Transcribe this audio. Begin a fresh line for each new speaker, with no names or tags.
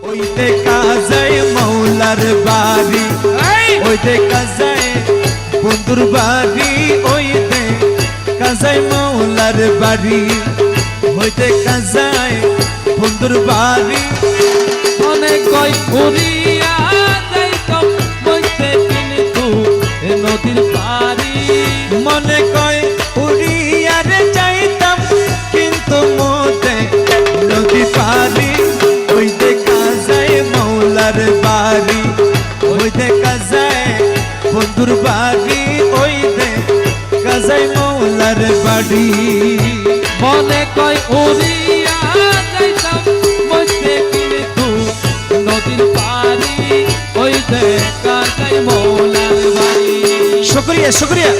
ওই দেখা যায় মৌলার বাড়ি, ওই দেখা যায় বন্ধুর বাড়ি, ওই দেখা যায় মৌলার বাড়ি, ওই দেখা যায় বন্ধুর বাড়ি।
অনেক কই উড়িয়া যাইতাম বইতে কিন্তু নদীর পারি,
মনে কয় উড়িয়া রে যাইতাম কিন্তু মোতে নদী পারি। ওই দেখা যায় মৌলার বাড়ি, ওই দেখা যায় বন্ধুর বাড়ি, ওই দেখা যায় মৌলার বাড়ি।
মনে কয় উড়িয়া যাইতাম বইতে কিন্তু নদীর পারি, ওই দেখা যায় মৌলার বাড়ি।
শুকরিয়া শুকরিয়া।